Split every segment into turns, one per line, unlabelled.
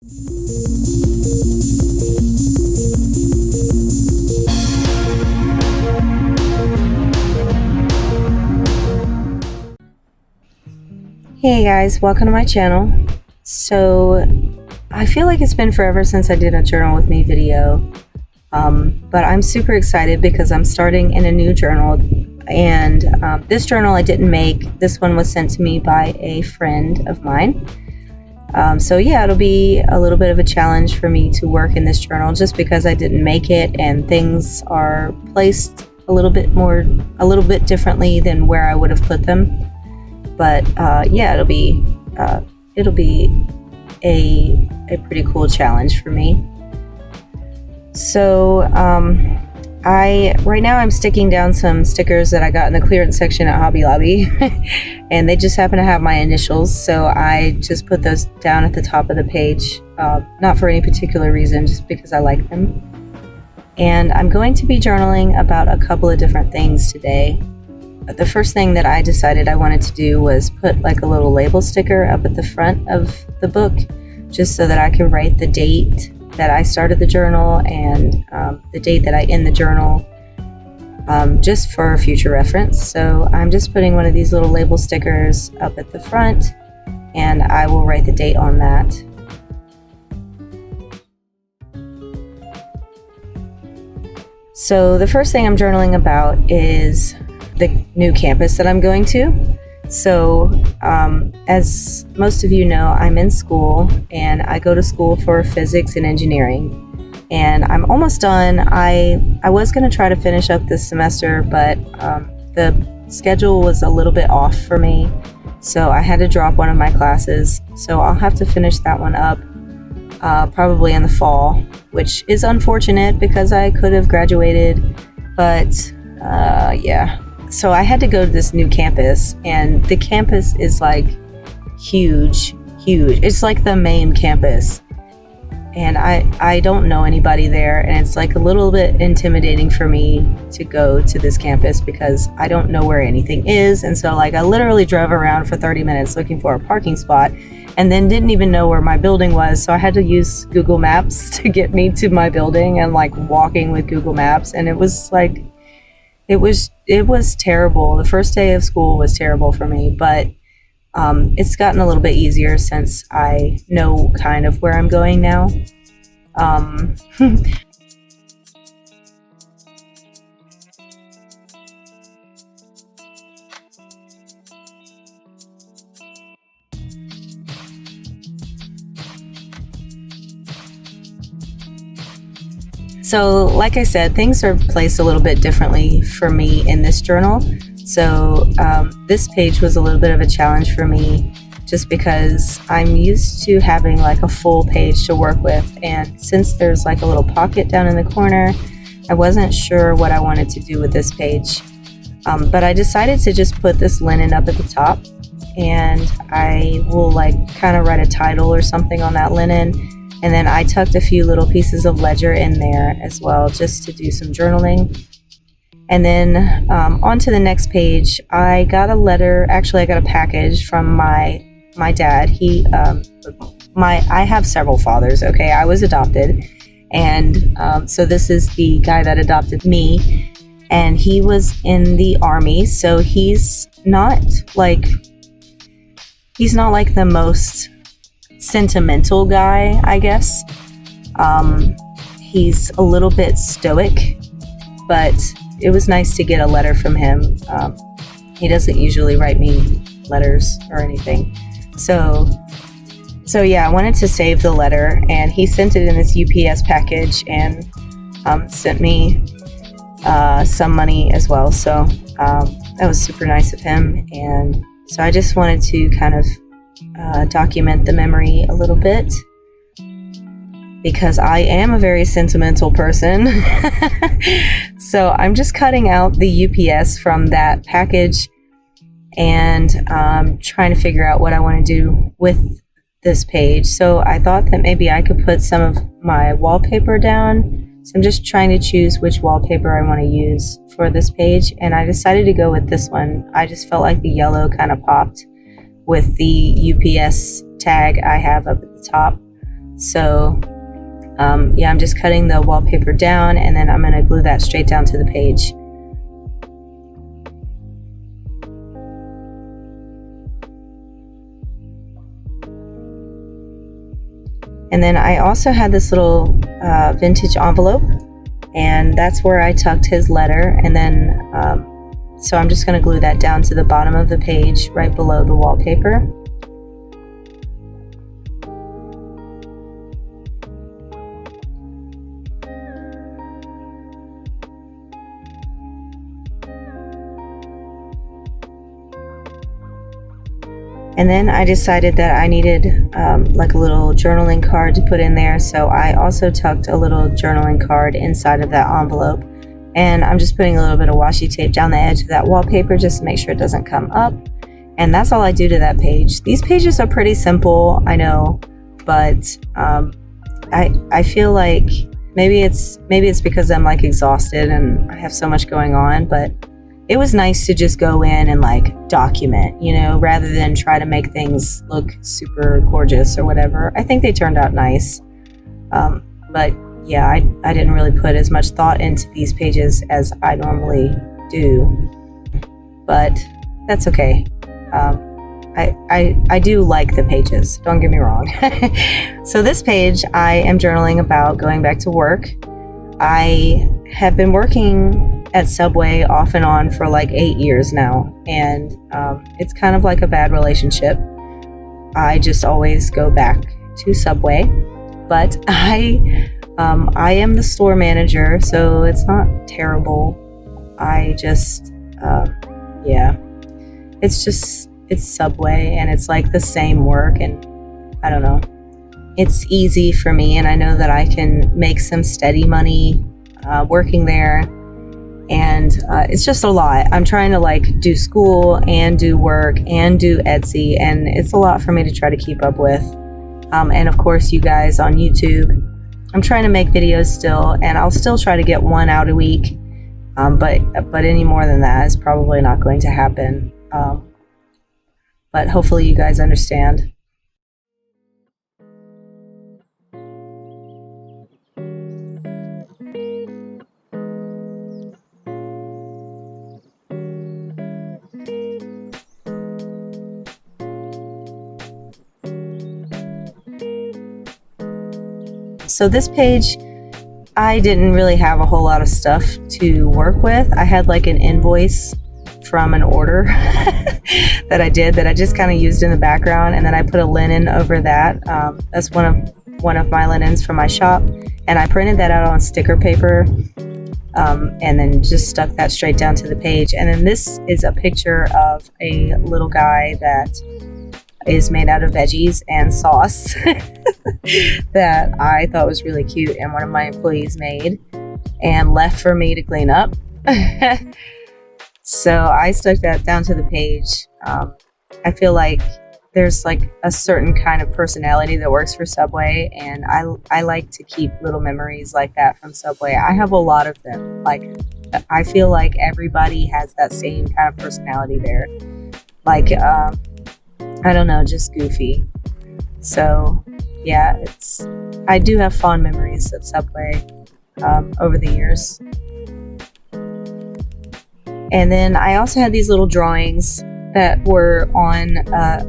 Hey guys, welcome to my channel. So I feel like it's been forever since I did a journal with me video, but I'm super excited because I'm starting in a new journal, and this journal I didn't make. This one was sent to me by a friend of mine. So yeah, it'll be a little bit of a challenge for me to work in this journal just because I didn't make it and things are placed a little bit differently than where I would have put them. But yeah, it'll be a pretty cool challenge for me. So right now I'm sticking down some stickers that I got in the clearance section at Hobby Lobby, and they just happen to have my initials. So I just put those down at the top of the page, not for any particular reason, just because I like them. And I'm going to be journaling about a couple of different things today. The first thing that I decided I wanted to do was put like a little label sticker up at the front of the book, just so that I could write the date that I started the journal and the date that I end the journal, just for future reference. So I'm just putting one of these little label stickers up at the front, and I will write the date on that. So the first thing I'm journaling about is the new campus that I'm going to. So as most of you know, I'm in school and I go to school for physics and engineering, and I'm almost done. I was going to try to finish up this semester, but the schedule was a little bit off for me, so I had to drop one of my classes. So I'll have to finish that one up probably in the fall, which is unfortunate because I could have graduated, but yeah. So I had to go to this new campus, and the campus is like huge. It's like the main campus, and I don't know anybody there, and it's like a little bit intimidating for me to go to this campus because I don't know where anything is. And so like I literally drove around for 30 minutes looking for a parking spot, and then didn't even know where my building was. So I had to use Google Maps to get me to my building, and like walking with Google Maps, and it was like it was terrible. The first day of school was terrible for me, but it's gotten a little bit easier since I know kind of where I'm going now. So like I said, things are placed a little bit differently for me in this journal. So this page was a little bit of a challenge for me just because I'm used to having like a full page to work with. And since there's like a little pocket down in the corner, I wasn't sure what I wanted to do with this page. But I decided to just put this linen up at the top, and I will like kind of write a title or something on that linen. And then I tucked a few little pieces of ledger in there as well, just to do some journaling. And then on to the next page, I got a letter. Actually, I got a package from my dad. I have several fathers. Okay, I was adopted, and so this is the guy that adopted me, and he was in the Army. So he's not like the most sentimental guy, I guess. He's a little bit stoic, but it was nice to get a letter from him. He doesn't usually write me letters or anything. So yeah, I wanted to save the letter, and he sent it in this UPS package and sent me some money as well. So that was super nice of him. And so I just wanted to kind of document the memory a little bit, because I am a very sentimental person. So I'm just cutting out the UPS from that package and trying to figure out what I want to do with this page. So I thought that maybe I could put some of my wallpaper down. So I'm just trying to choose which wallpaper I want to use for this page, and I decided to go with this one. I just felt like the yellow kind of popped with the UPS tag I have up at the top. So yeah, I'm just cutting the wallpaper down, and then I'm going to glue that straight down to the page. And then I also had this little vintage envelope, and that's where I tucked his letter. And then so I'm just going to glue that down to the bottom of the page right below the wallpaper. And then I decided that I needed like a little journaling card to put in there, so I also tucked a little journaling card inside of that envelope. And I'm just putting a little bit of washi tape down the edge of that wallpaper just to make sure it doesn't come up. And that's all I do to that page. These pages are pretty simple, I know, but I feel like maybe it's because I'm like exhausted and I have so much going on, but it was nice to just go in and like document, you know, rather than try to make things look super gorgeous or whatever. I think they turned out nice. But yeah, I didn't really put as much thought into these pages as I normally do, but that's okay. I do like the pages, don't get me wrong. So this page, I am journaling about going back to work. I have been working at Subway off and on for like 8 years now, and it's kind of like a bad relationship. I just always go back to Subway, but I am the store manager, so it's not terrible. I just yeah, it's Subway, and it's like the same work, and I don't know. It's easy for me, and I know that I can make some steady money working there, and it's just a lot. I'm trying to like do school and do work and do Etsy, and it's a lot for me to try to keep up with. And of course, you guys on YouTube. I'm trying to make videos still, and I'll still try to get one out a week, but any more than that is probably not going to happen. But hopefully you guys understand. So this page, I didn't really have a whole lot of stuff to work with. I had like an invoice from an order that I did that I just kind of used in the background, and then I put a linen over that. That's one of my linens from my shop, and I printed that out on sticker paper, and then just stuck that straight down to the page. And then this is a picture of a little guy that is made out of veggies and sauce that I thought was really cute, and one of my employees made and left for me to clean up. So I stuck that down to the page. I feel like there's like a certain kind of personality that works for Subway, and I like to keep little memories like that from Subway. I have a lot of them. Like, I feel like everybody has that same kind of personality there. Like, I don't know, just goofy. So yeah, I do have fond memories of Subway over the years. And then I also had these little drawings that were on,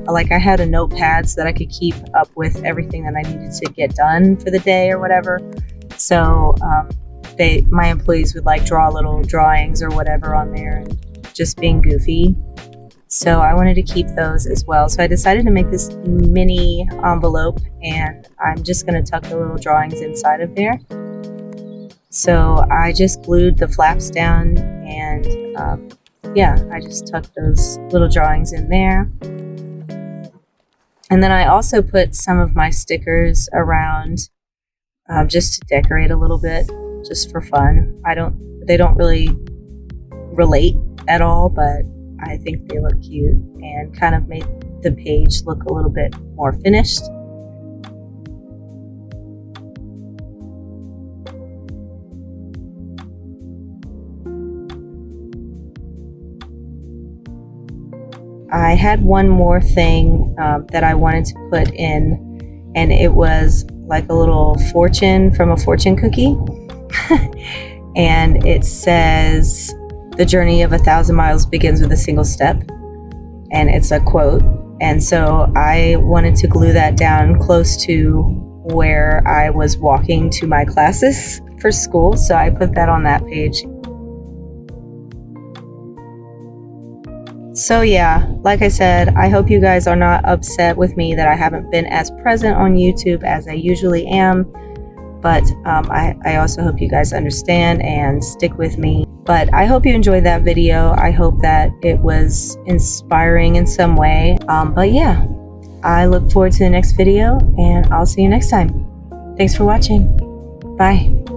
like I had a notepad so that I could keep up with everything that I needed to get done for the day or whatever. So my employees would like draw little drawings or whatever on there, and just being goofy. So I wanted to keep those as well. So I decided to make this mini envelope, and I'm just going to tuck the little drawings inside of there. So I just glued the flaps down, and yeah, I just tucked those little drawings in there. And then I also put some of my stickers around just to decorate a little bit, just for fun. They don't really relate at all, but I think they look cute and kind of made the page look a little bit more finished. I had one more thing that I wanted to put in, and it was like a little fortune from a fortune cookie. And it says, "The journey of 1,000 miles begins with a single step." And it's a quote. And so I wanted to glue that down close to where I was walking to my classes for school. So I put that on that page. So yeah, like I said, I hope you guys are not upset with me that I haven't been as present on YouTube as I usually am. But I also hope you guys understand and stick with me. But I hope you enjoyed that video. I hope that it was inspiring in some way. But yeah, I look forward to the next video, and I'll see you next time. Thanks for watching. Bye.